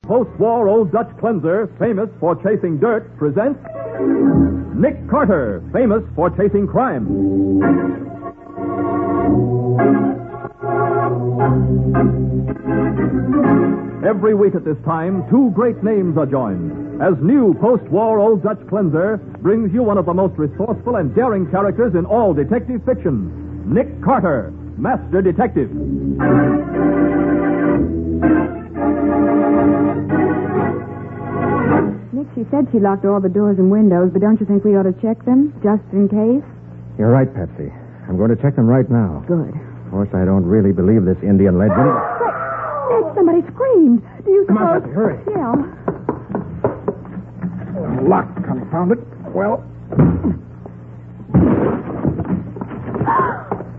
Post-war Old Dutch cleanser, famous for chasing dirt, presents Nick Carter, famous for chasing crime. Every week at this time, two great names are joined, as new post-war Old Dutch cleanser brings you one of the most resourceful and daring characters in all detective fiction, Nick Carter, Master Detective. Nick, she said she locked all the doors and windows, but don't you think we ought to check them, just in case? You're right, Patsy. I'm going to check them right now. Good. Of course, I don't really believe this Indian legend. Nick, somebody screamed. Do you Come on, suppose... Patsy, hurry. Yeah. Locked, confound it. Well...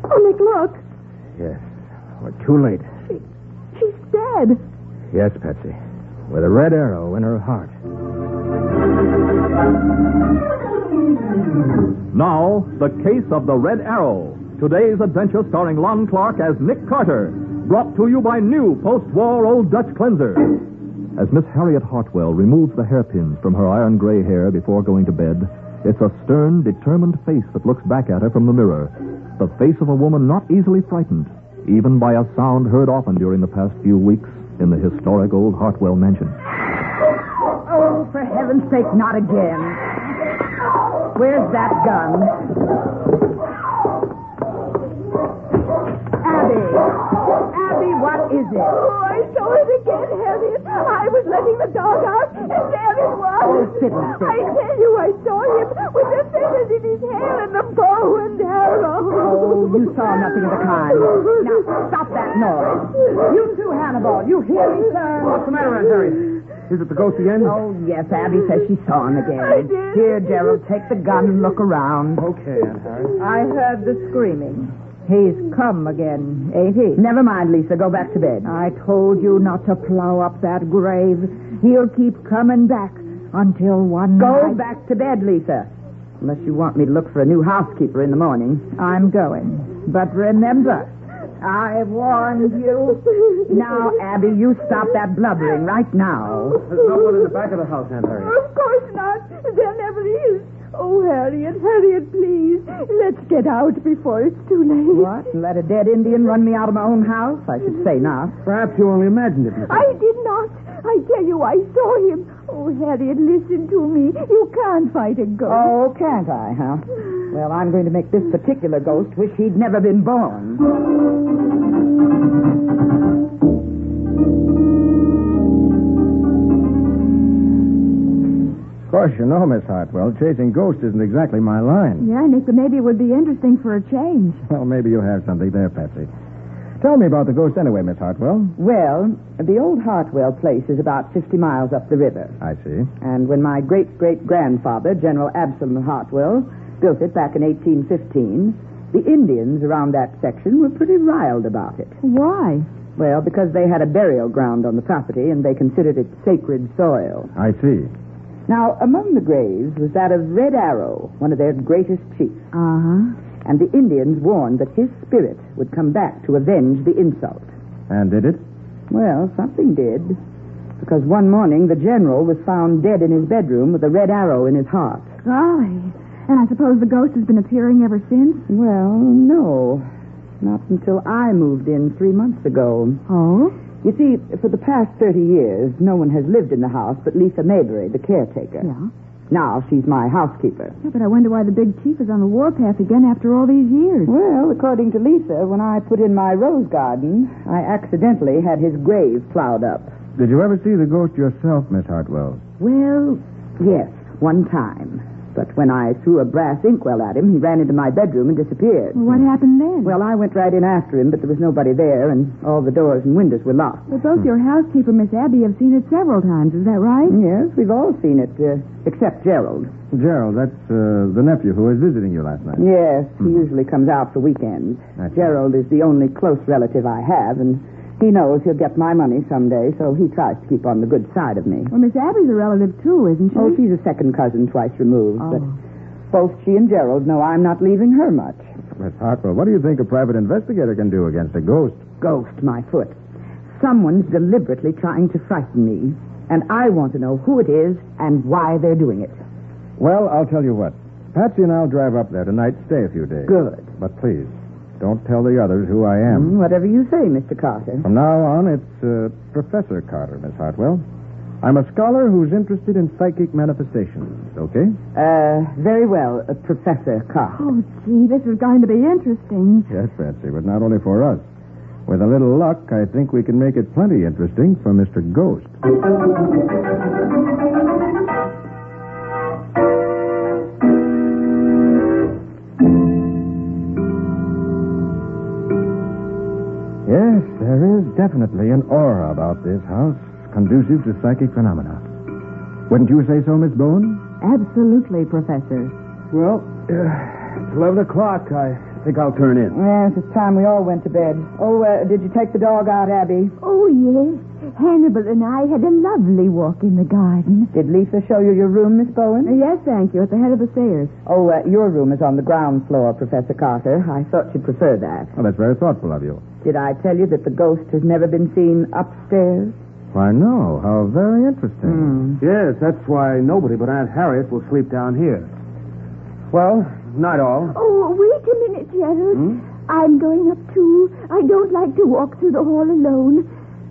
Oh, Nick, look. Yes. We're too late. She's dead. Yes, Patsy. With a red arrow in her heart. Now, the case of the Red Arrow. Today's adventure starring Lon Clark as Nick Carter. Brought to you by new post-war Old Dutch cleanser. As Miss Harriet Hartwell removes the hairpins from her iron gray hair before going to bed, it's a stern, determined face that looks back at her from the mirror. The face of a woman not easily frightened, even by a sound heard often during the past few weeks in the historic old Hartwell mansion. Oh, for heaven's sake, not again. Where's that gun? Abby, what is it? Oh, I saw it again, Harriet. I was letting the dog out, and there it was. Oh, Fitzmaurice. I tell you, I saw him with the feathers in his hair and the bow and arrow. Oh, you saw nothing of the kind. Now, stop that noise. You too, Hannibal. You hear me, sir? What's the matter, Aunt Harriet? Is it the ghost again? Oh, yes, Abby says she saw him again. I did. Here, Gerald, take the gun and look around. Okay, Aunt Harriet. I heard the screaming. He's come again, ain't he? Never mind, Lisa. Go back to bed. I told you not to plow up that grave. He'll keep coming back until one Go night... back to bed, Lisa. Unless you want me to look for a new housekeeper in the morning. I'm going. But remember, I warned you. Now, Abby, you stop that blubbering right now. There's no one in the back of the house, Aunt Harriet. Of course not. There never is. Oh, Harriet, please. Let's get out before it's too late. What? Let a dead Indian run me out of my own house? I should say not. Perhaps you only imagined it, Miss. I did not. I tell you, I saw him. Oh, Harriet, listen to me. You can't fight a ghost. Oh, can't I, huh? Well, I'm going to make this particular ghost wish he'd never been born. Of course, you know, Miss Hartwell, chasing ghosts isn't exactly my line. Yeah, Nick, but maybe it would be interesting for a change. Well, maybe you have something there, Patsy. Tell me about the ghost anyway, Miss Hartwell. Well, the old Hartwell place is about 50 miles up the river. I see. And when my great-great-grandfather, General Absalom Hartwell, built it back in 1815, the Indians around that section were pretty riled about it. Why? Well, because they had a burial ground on the property and they considered it sacred soil. I see. Now, among the graves was that of Red Arrow, one of their greatest chiefs. Uh-huh. And the Indians warned that his spirit would come back to avenge the insult. And did it? Well, something did. Because one morning the general was found dead in his bedroom with a red arrow in his heart. Golly. And I suppose the ghost has been appearing ever since? Well, no. Not until I moved in 3 months ago. Oh? You see, for the past 30 years, no one has lived in the house but Lisa Maybury, the caretaker. Yeah. Now she's my housekeeper. Yeah, but I wonder why the big chief is on the warpath again after all these years. Well, according to Lisa, when I put in my rose garden, I accidentally had his grave plowed up. Did you ever see the ghost yourself, Miss Hartwell? Well, yes, one time. But when I threw a brass inkwell at him, he ran into my bedroom and disappeared. Well, what happened then? Well, I went right in after him, but there was nobody there, and all the doors and windows were locked. But both your housekeeper, Miss Abby, have seen it several times. Is that right? Yes, we've all seen it, except Gerald. Gerald, that's the nephew who was visiting you last night. Yes, he usually comes out for weekends. Gerald is the only close relative I have, and he knows he'll get my money someday, so he tries to keep on the good side of me. Well, Miss Abby's a relative, too, isn't she? Oh, she's a second cousin twice removed, but both she and Gerald know I'm not leaving her much. Miss Hartwell, what do you think a private investigator can do against a ghost? Ghost, my foot. Someone's deliberately trying to frighten me. And I want to know who it is and why they're doing it. Well, I'll tell you what. Patsy and I'll drive up there tonight, stay a few days. Good. But please, don't tell the others who I am. Whatever you say, Mr. Carter. From now on, it's Professor Carter, Miss Hartwell. I'm a scholar who's interested in psychic manifestations, okay? Very well, Professor Carter. Oh, gee, this is going to be interesting. Yes, Patsy, but not only for us. With a little luck, I think we can make it plenty interesting for Mr. Ghost. Yes, there is definitely an aura about this house, conducive to psychic phenomena. Wouldn't you say so, Miss Bowen? Absolutely, Professor. Well, it's 11 o'clock. I think I'll turn in. Yes, it's time we all went to bed. Oh, did you take the dog out, Abby? Oh, yes. Hannibal and I had a lovely walk in the garden. Did Lisa show you your room, Miss Bowen? Yes, thank you, at the head of the stairs. Oh, your room is on the ground floor, Professor Carter. I thought you'd prefer that. Well, that's very thoughtful of you. Did I tell you that the ghost has never been seen upstairs? Why, no. How very interesting. Yes, that's why nobody but Aunt Harriet will sleep down here. Well, night all. Oh, wait a minute, Gerald. I'm going up, too. I don't like to walk through the hall alone.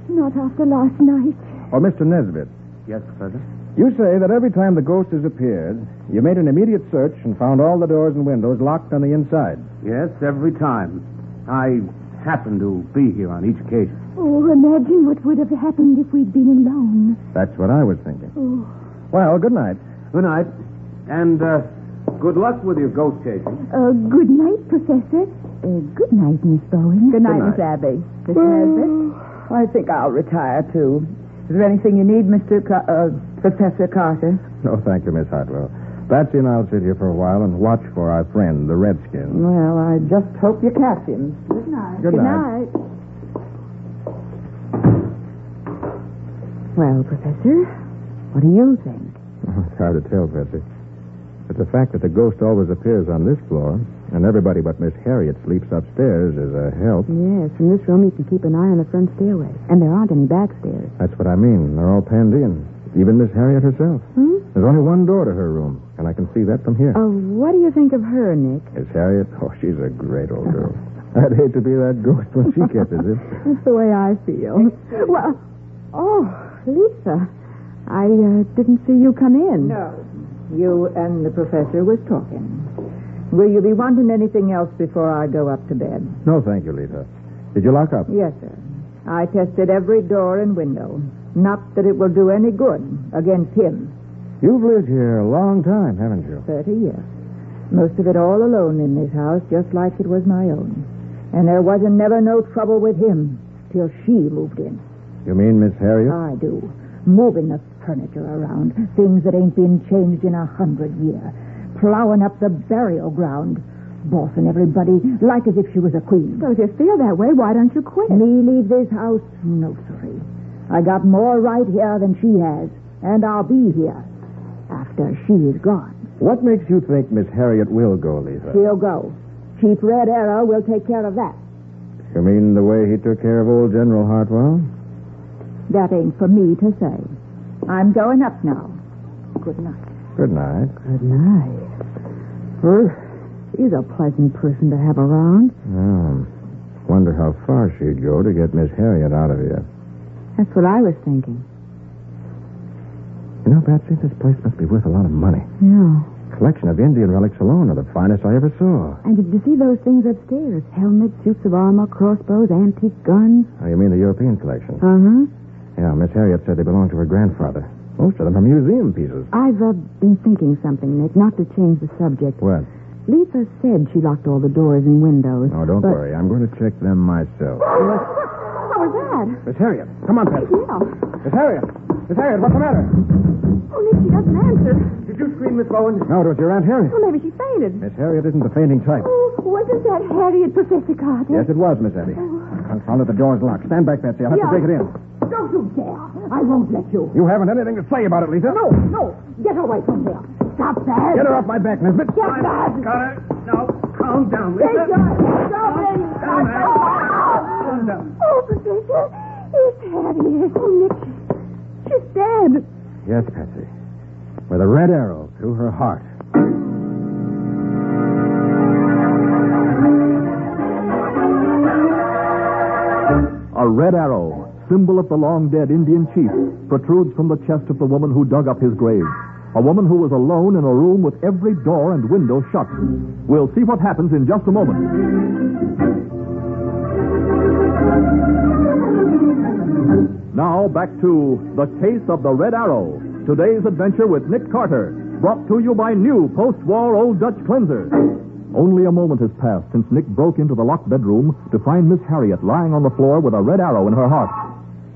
Not after last night. Oh, Mr. Nesbitt, Yes, Professor? you say that every time the ghost has appeared, you made an immediate search and found all the doors and windows locked on the inside. Yes, every time. I happen to be here on each occasion. Oh, imagine what would have happened if we'd been alone. That's what I was thinking. Oh. Well, good night. Good night. And good luck with your ghost chasing. Good night, Professor. Good night, Miss Bowen. Good night, night. Miss Abby. Mr. Nesbitt? I think I'll retire, too. Is there anything you need, Professor Carter? No, thank you, Miss Hartwell. Patsy and I'll sit here for a while and watch for our friend, the Redskin. Well, I just hope you catch him. Good night. Good night. Well, Professor, what do you think? Oh, it's hard to tell, Patsy. But the fact that the ghost always appears on this floor and everybody but Miss Harriet sleeps upstairs is a help. Yes, from this room you can keep an eye on the front stairway. And there aren't any back stairs. That's what I mean. They're all penned in. Even Miss Harriet herself. There's only one door to her room, and I can see that from here. Oh, what do you think of her, Nick? Miss Harriet? Oh, she's a great old girl. I'd hate to be that ghost when she catches it. That's the way I feel. Well, oh, Lisa, I didn't see you come in. No. You and the professor was talking. Will you be wanting anything else before I go up to bed? No, thank you, Lisa. Did you lock up? Yes, sir. I tested every door and window. Not that it will do any good against him. You've lived here a long time, haven't you? 30 years. Most of it all alone in this house, just like it was my own. And there wasn't never no trouble with him till she moved in. You mean Miss Harriet? I do. Moving the furniture around. Things that ain't been changed in 100 years. Plowing up the burial ground. Bossing everybody like as if she was a queen. So if you feel that way, why don't you quit? Me leave this house? No, sirree. I got more right here than she has. And I'll be here after she's gone. What makes you think Miss Harriet will go, Lisa? She'll go. Chief Red Arrow will take care of that. You mean the way he took care of old General Hartwell? That ain't for me to say. I'm going up now. Good night. Good night. Good night. Well, she's a pleasant person to have around. Oh. Wonder how far she'd go to get Miss Harriet out of here. That's what I was thinking. You know, Patsy, this place must be worth a lot of money. Yeah. Collection of Indian relics alone are the finest I ever saw. And did you see those things upstairs? Helmets, suits of armor, crossbows, antique guns. Oh, you mean the European collection? Uh-huh. Yeah, Miss Harriet said they belonged to her grandfather. Most of them are museum pieces. I've been thinking something, Nick, not to change the subject. What? Lisa said she locked all the doors and windows. Oh, don't worry. I'm going to check them myself. What was that? Miss Harriet, come on, Patsy. Yeah. Miss Harriet! Miss Harriet, what's the matter? Oh, Nick, she doesn't answer. Did you scream, Miss Bowen? No, it was your Aunt Harriet. Well, maybe she fainted. Miss Harriet isn't the fainting type. Oh, wasn't that Harriet, Professor Carter? Yes, it was, Miss Abby. Confound it, the door's locked. Stand back, Patsy. I'll have to break it in. Don't you dare. I won't let you. You haven't anything to say about it, Lisa. No. Get away from here. Stop that. Get her off my back, Nesbitt. Get that. Carter, now, calm down, Take Lisa. your stop it. Calm down. Oh, Professor, it's Harriet. Oh, Nick, she's dead. Yes, Patsy. With a red arrow through her heart. A red arrow, symbol of the long-dead Indian chief, protrudes from the chest of the woman who dug up his grave. A woman who was alone in a room with every door and window shut. We'll see what happens in just a moment. Now, back to The Case of the Red Arrow. Today's adventure with Nick Carter, brought to you by new post-war Old Dutch cleanser. Only a moment has passed since Nick broke into the locked bedroom to find Miss Harriet lying on the floor with a red arrow in her heart.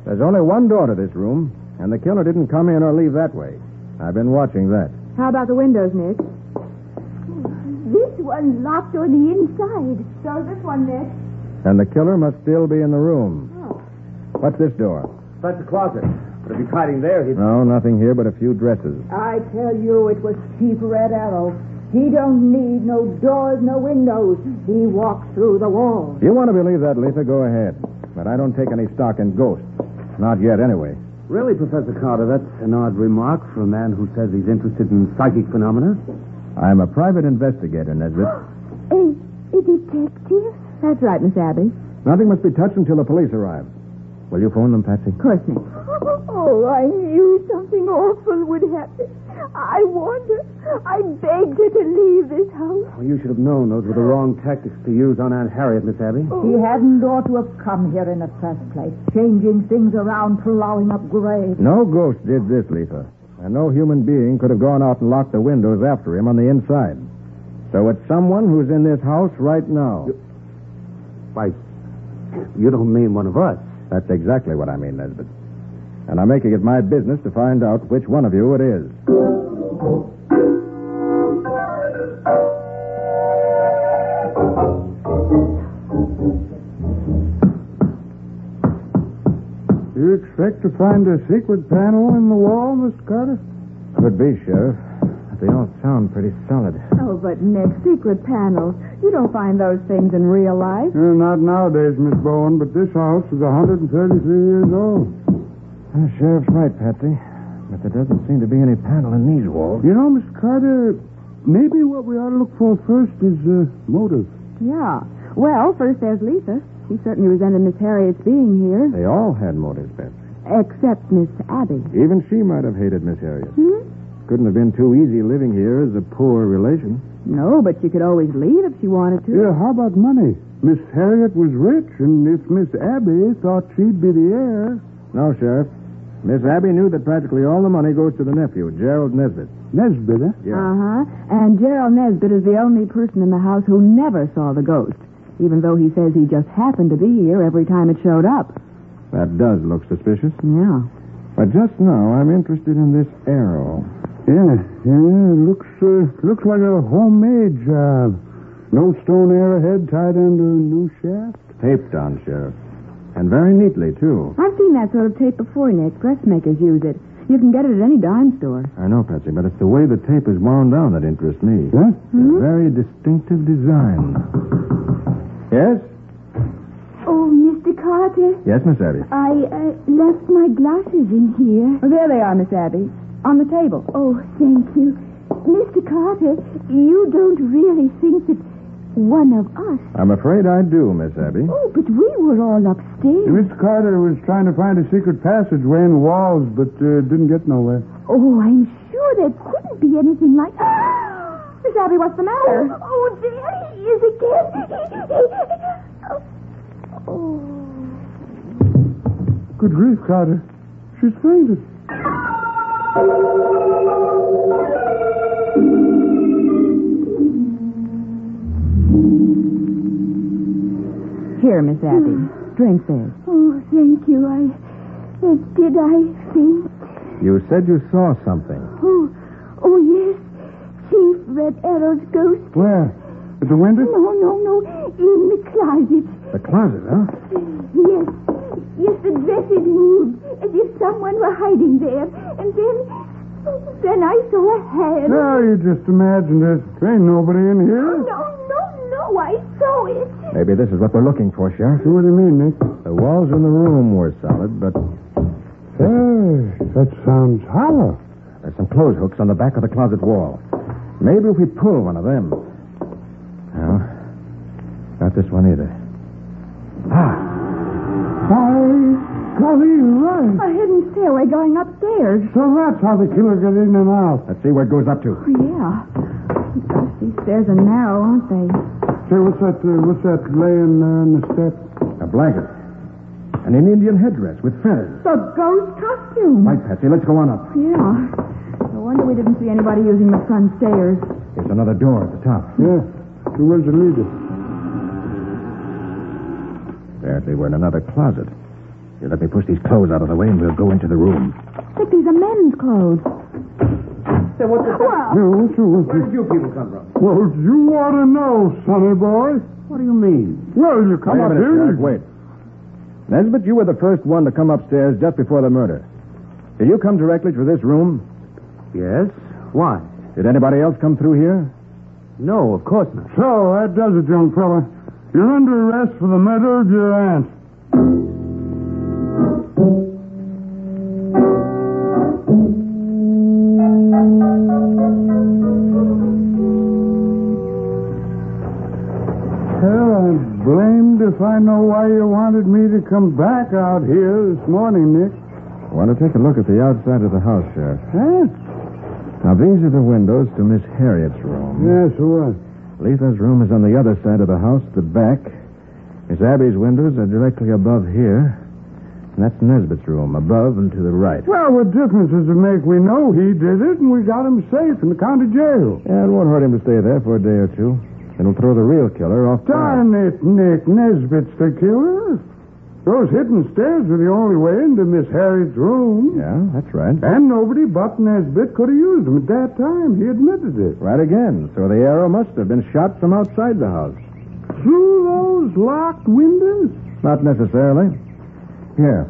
There's only one door to this room, and the killer didn't come in or leave that way. I've been watching that. How about the windows, Nick? This one's locked on the inside. So this one, Nick. And the killer must still be in the room. Oh. What's this door? That's the closet. But if he's hiding there, he'd... No, nothing here but a few dresses. I tell you, it was Chief Red Arrow. He don't need no doors, no windows. He walks through the walls. You want to believe that, Letha? Go ahead. But I don't take any stock in ghosts. Not yet, anyway. Really, Professor Carter, that's an odd remark for a man who says he's interested in psychic phenomena. I'm a private investigator, Nesbitt. A detective? That's right, Miss Abby. Nothing must be touched until the police arrive. Will you phone them, Patsy? Of course, Nick. Oh, I knew something awful would happen. I warned her. I begged her to leave this house. Well, you should have known those were the wrong tactics to use on Aunt Harriet, Miss Abby. He hadn't ought to have come here in the first place, changing things around, plowing up graves. No ghost did this, Letha. And no human being could have gone out and locked the windows after him on the inside. So it's someone who's in this house right now. Why, you don't mean one of us. That's exactly what I mean, Nesbitt. And I'm making it my business to find out which one of you it is. You expect to find a secret panel in the wall, Mr. Carter? Could be, Sheriff. But they all sound pretty solid. Oh, but Nick, secret panels. You don't find those things in real life. Not nowadays, Miss Bowen, but this house is 133 years old. The Sheriff's right, Patsy. But there doesn't seem to be any panel in these walls. You know, Mr. Carter, maybe what we ought to look for first is motive. Yeah. Well, first there's Lisa. She certainly resented Miss Harriet's being here. They all had motives, Patsy. Except Miss Abby. Even she might have hated Miss Harriet. Hmm? Couldn't have been too easy living here as a poor relation. No, but she could always leave if she wanted to. Yeah, how about money? Miss Harriet was rich, and if Miss Abby thought she'd be the heir... No, Sheriff. Miss Abby knew that practically all the money goes to the nephew, Gerald Nesbitt. Nesbitt, huh? Yeah. Uh-huh. And Gerald Nesbitt is the only person in the house who never saw the ghost, even though he says he just happened to be here every time it showed up. That does look suspicious. Yeah. But just now, I'm interested in this arrow. Yeah, looks like a homemade job. No stone arrowhead tied under a new shaft. Taped on, Sheriff. And very neatly, too. I've seen that sort of tape before, Nick. Dressmakers use it. You can get it at any dime store. I know, Patsy, but it's the way the tape is wound down that interests me. Huh? It's a very distinctive design. Yes? Oh, Mr. Carter, Yes, Miss Abby. I left my glasses in here. Oh, there they are, Miss Abby. On the table. Oh, thank you. Mr. Carter, you don't really think that one of us... I'm afraid I do, Miss Abby. Oh, but we were all upstairs. Mr. Carter was trying to find a secret passageway in the walls, but didn't get nowhere. Oh, I'm sure there couldn't be anything like... Miss Abby, what's the matter? Oh, there he is again. Oh. Good grief, Carter. She's fainted. Here, Miss Abby. Drink this. Oh, thank you. Did I faint? You said you saw something. Oh, yes. Chief Red Arrow's ghost. Where? At the window? No. In the closet. The closet, huh? Yes, the dresses moved as if someone were hiding there. And then I saw a hand. No, you just imagined it. There ain't nobody in here. No, I saw it. Maybe this is what we're looking for, Sheriff. What do you mean, Nick? The walls in the room were solid, but... Oh, Yes, that sounds hollow. There's some clothes hooks on the back of the closet wall. Maybe if we pull one of them. No, not this one either. Golly, you're right. A hidden stairway going upstairs. So that's how the killer got in and out. Let's see where it goes up to. Oh, yeah. Gosh, these stairs are narrow, aren't they? Say, what's that laying there on the step? A blanket. And an Indian headdress with feathers. The ghost costume. Right, Patsy, let's go on up. Yeah. No wonder we didn't see anybody using the front stairs. There's another door at the top. Yeah. Where's the leader? Apparently we're in another closet. You let me push these clothes out of the way and we'll go into the room. Look, these are men's clothes. Say, what's this? Where Where did you people come from? Well, you ought to know, sonny boy. What do you mean? Well, you come Wait a up minute, here. Sheriff, wait. Nesbitt, you were the first one to come upstairs just before the murder. Did you come directly to this room? Yes. Why? Did anybody else come through here? No, of course not. So, that does it, young fella. You're under arrest for the murder of your aunt. Well, I'm blamed if I know why you wanted me to come back out here this morning, Nick. I want to take a look at the outside of the house, Sheriff. Huh? Now, these are the windows to Miss Harriet's room. Yes, what? Letha's room is on the other side of the house, the back. Miss Abby's windows are directly above here. And that's Nesbitt's room, above and to the right. Well, what difference does it make? We know he did it, and we got him safe in the county jail. Yeah, it won't hurt him to stay there for a day or two. It'll throw the real killer off guard. Darn it, Nick. Nesbitt's the killer. Those hidden stairs were the only way into Miss Harriet's room. Yeah, that's right. And nobody but Nesbitt could have used them at that time. He admitted it. Right again. So the arrow must have been shot from outside the house. Through those locked windows? Not necessarily. Here.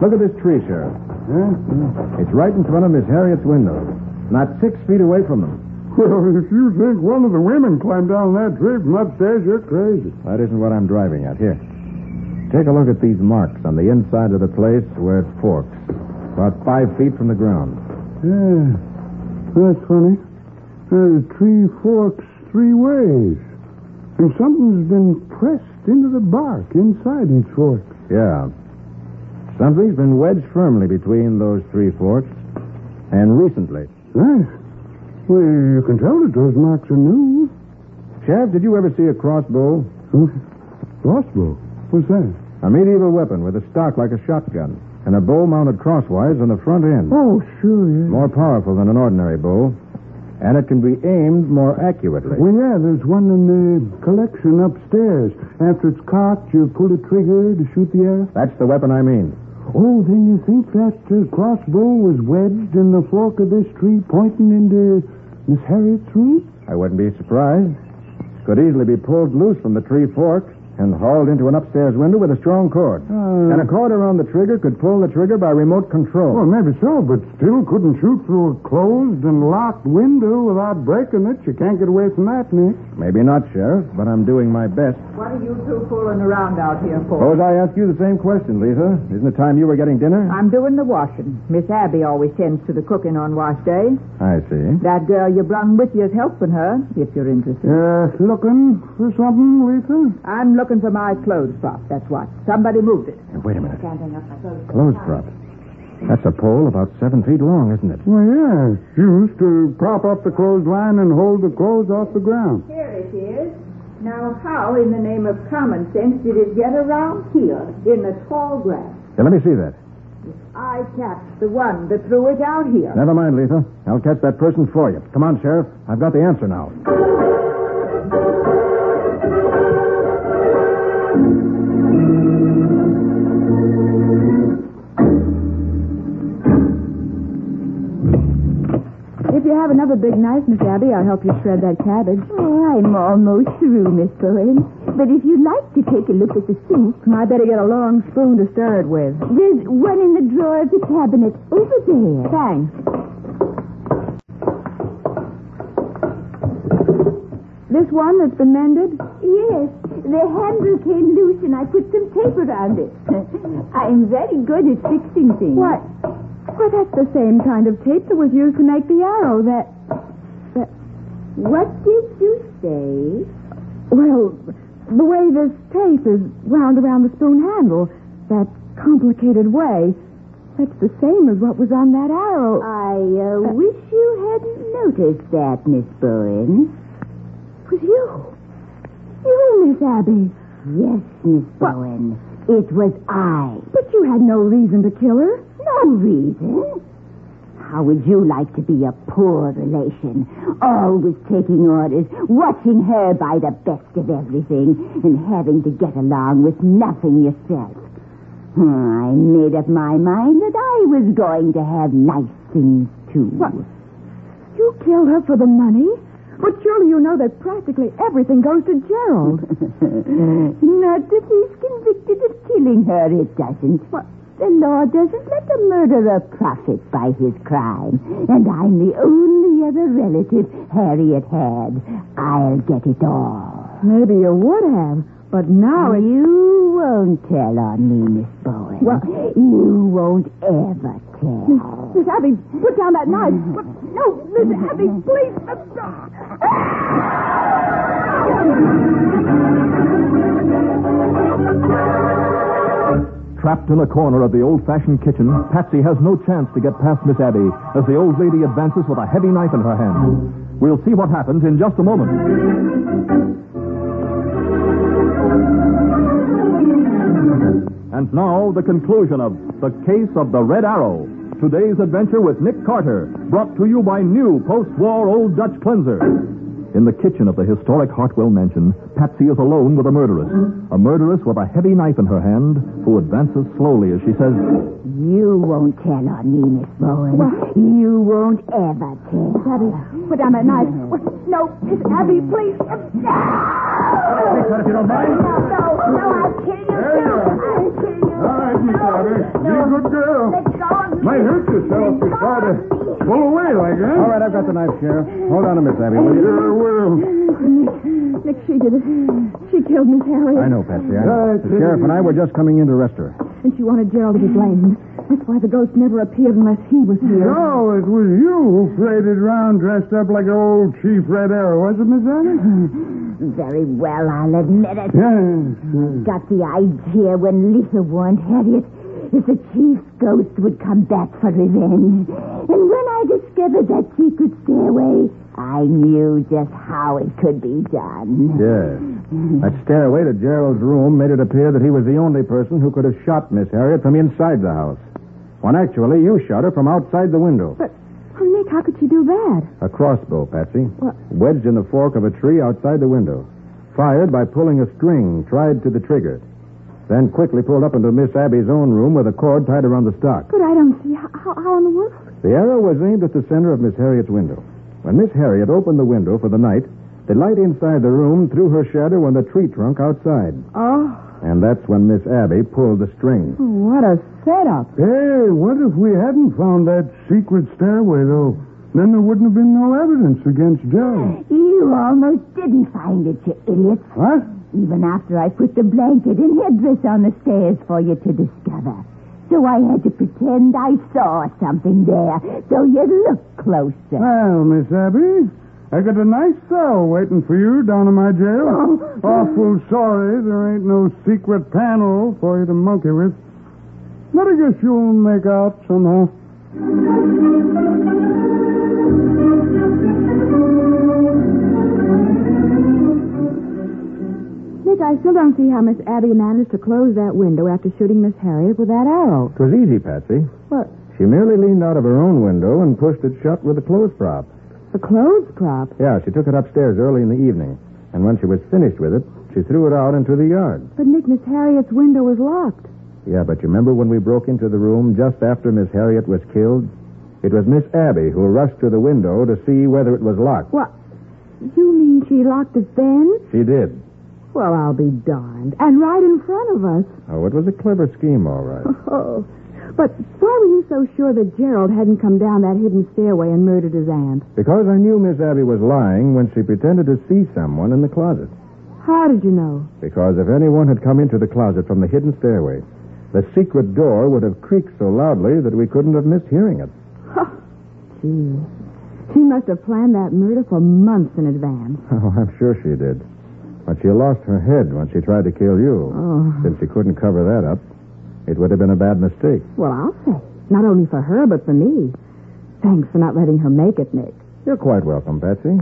Look at this tree, Sheriff. Yeah. It's right in front of Miss Harriet's window. Not 6 feet away from them. Well, if you think one of the women climbed down that tree from upstairs, you're crazy. That isn't what I'm driving at. Here. Take a look at these marks on the inside of the place where it forks. About 5 feet from the ground. Yeah. That's funny. The tree forks 3 ways. And something's been pressed into the bark inside each fork. Yeah. Something's been wedged firmly between those 3 forks. And recently. Right. Well, you can tell that those marks are new. Sheriff, did you ever see a crossbow? Huh? Crossbow? What's that? A medieval weapon with a stock like a shotgun. And a bow mounted crosswise on the front end. Oh, sure, yeah. More powerful than an ordinary bow. And it can be aimed more accurately. Well, yeah, there's one in the collection upstairs. After it's cocked, you pull the trigger to shoot the arrow. That's the weapon I mean. Oh, then you think that crossbow was wedged in the fork of this tree pointing into Miss Harriet's room? I wouldn't be surprised. Could easily be pulled loose from the tree fork and hauled into an upstairs window with a strong cord. And a cord around the trigger could pull the trigger by remote control. Well, maybe so, but still couldn't shoot through a closed and locked window without breaking it. You can't get away from that, Nick. Maybe not, Sheriff, but I'm doing my best. What are you two fooling around out here for? Suppose I ask you the same question, Letha. Isn't it time you were getting dinner? I'm doing the washing. Miss Abby always tends to the cooking on wash day. I see. That girl you brung with you is helping her, if you're interested. Looking for something, Letha? I'm looking for my clothes prop, that's what. Somebody moved it. Hey, wait a minute. Can't hang up my clothes. Clothes prop. That's a pole about 7 feet long, isn't it? Well, yeah. It's used to prop up the clothesline and hold the clothes off the ground. Here it is. Now, how in the name of common sense did it get around here in the tall grass? Hey, let me see that. I catched the one that threw it out here. Never mind, Letha. I'll catch that person for you. Come on, Sheriff. I've got the answer now. If you have another big knife, Miss Abby, I'll help you shred that cabbage. Oh, I'm almost through, Miss Bowen. But if you'd like to take a look at the soup, I better get a long spoon to stir it with. there's one in the drawer of the cabinet over there. Thanks. This one that's been mended? Yes, the handle came loose and I put some tape around it. I'm very good at fixing things. What? Well, that's the same kind of tape that was used to make the arrow that... What did you say? Well, the way this tape is wound around the spoon handle, that complicated way, that's the same as what was on that arrow. I wish you hadn't noticed that, Miss Bowen. It was you. You, Miss Abby. Yes, Miss Bowen. It was I. But you had no reason to kill her. No reason. How would you like to be a poor relation, always taking orders, watching her buy the best of everything, and having to get along with nothing yourself? I made up my mind that I was going to have nice things, too. What? You killed her for the money? But surely you know that practically everything goes to Gerald. Not if he's convicted of killing her, it doesn't. What? The law doesn't let a murderer profit by his crime. And I'm the only other relative Harriet had. I'll get it all. Maybe you would have, but now You won't tell on me, Miss Bowen. What? You won't ever tell. Miss Abby, put down that knife. No, Miss Abby, please. Trapped in a corner of the old-fashioned kitchen, Patsy has no chance to get past Miss Abby as the old lady advances with a heavy knife in her hand. We'll see what happens in just a moment. And now, the conclusion of The Case of the Red Arrow. Today's adventure with Nick Carter, brought to you by new post-war Old Dutch cleanser. In the kitchen of the historic Hartwell mansion, Patsy is alone with a murderess. A murderess with a heavy knife in her hand, who advances slowly as she says, You won't tell on me, Miss Bowen. What? You won't ever tell. Miss Abby, put down that knife. No, Miss Abby, please. Take that if you don't mind. No, I'll kill you, too. I'll kill you. All right, Miss Abby. Be a good girl. Let go of me. Might hurt yourself if you try to pull away like that. All right, I've got the knife, Sheriff. Hold on to Miss Abby, will you? Sure will. Nick, she did it. She killed Miss Harriet. I know, Patsy. The sheriff and I were just coming in to arrest her. And she wanted Gerald to be blamed. That's why the ghost never appeared unless he was here. No, it was you who paraded around dressed up like an old Chief Red Arrow, was it, Miss Abby? Very well, I'll admit it. Yes. Got the idea when Lisa warned Harriet if the chief's ghost would come back for revenge. And when I discovered that secret stairway, I knew just how it could be done. Yes. That stairway to Gerald's room made it appear that he was the only person who could have shot Miss Harriet from inside the house. When actually you shot her from outside the window. But, Nick, how could she do that? A crossbow, Patsy. What? Wedged in the fork of a tree outside the window. Fired by pulling a string tied to the trigger. Then quickly pulled up into Miss Abby's own room with a cord tied around the stock. But I don't see how in the world... The arrow was aimed at the center of Miss Harriet's window. When Miss Harriet opened the window for the night, the light inside the room threw her shadow on the tree trunk outside. Oh, And that's when Miss Abby pulled the string. what a setup. Hey, what if we hadn't found that secret stairway, though? Then there wouldn't have been no evidence against Gerald. You almost didn't find it, you idiot. What? Even after I put the blanket and headdress on the stairs for you to discover. So I had to pretend I saw something there, so you'd look closer. Well, Miss Abby, I got a nice cell waiting for you down in my jail. Awful sorry there ain't no secret panel for you to monkey with. But I guess you'll make out somehow. Nick, I still don't see how Miss Abby managed to close that window after shooting Miss Harriet with that arrow. It was easy, Patsy. What? She merely leaned out of her own window and pushed it shut with a clothes prop. A clothes prop? Yeah, she took it upstairs early in the evening. And when she was finished with it, she threw it out into the yard. But, Nick, Miss Harriet's window was locked. Yeah, but you remember when we broke into the room just after Miss Harriet was killed? It was Miss Abby who rushed to the window to see whether it was locked. What? You mean she locked it then? She did. Well, I'll be darned. And right in front of us. Oh, it was a clever scheme, all right. Oh. But why were you so sure that Gerald hadn't come down that hidden stairway and murdered his aunt? Because I knew Miss Abby was lying when she pretended to see someone in the closet. How did you know? Because if anyone had come into the closet from the hidden stairway, The secret door would have creaked so loudly that we couldn't have missed hearing it. Gee. She must have planned that murder for months in advance. Oh, I'm sure she did. But she lost her head when she tried to kill you. Oh. Since she couldn't cover that up, it would have been a bad mistake. Well, I'll say. Not only for her, but for me. Thanks for not letting her make it, Nick. You're quite welcome, Patsy.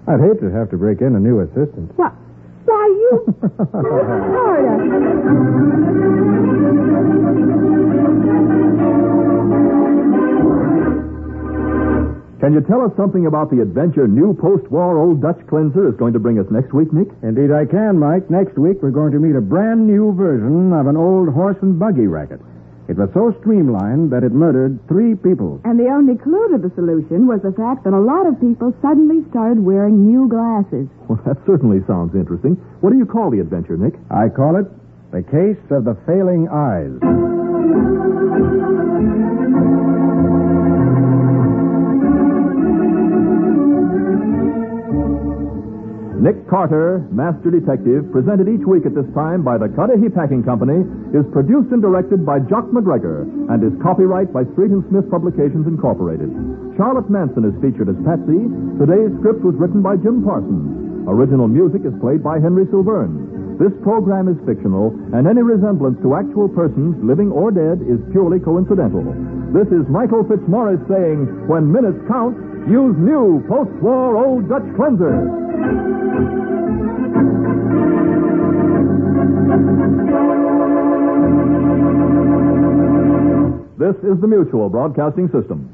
I'd hate to have to break in a new assistant. What? Why, you... Florida. Can you tell us something about the adventure new post-war Old Dutch cleanser is going to bring us next week, Nick? Indeed I can, Mike. Next week we're going to meet a brand new version of an old horse and buggy racket. It was so streamlined that it murdered 3 people. And the only clue to the solution was the fact that a lot of people suddenly started wearing new glasses. Well, that certainly sounds interesting. What do you call the adventure, Nick? I call it The Case of the Failing Eyes. Nick Carter, Master Detective, presented each week at this time by the Cudahy Packing Company, is produced and directed by Jock MacGregor and is copyright by Street & Smith Publications, Incorporated. Charlotte Manson is featured as Patsy. Today's script was written by Jim Parsons. Original music is played by Henry Silverne. This program is fictional, and any resemblance to actual persons, living or dead, is purely coincidental. This is Michael Fitzmaurice saying, when minutes count, use new post-war Old Dutch cleanser. This is the Mutual Broadcasting System.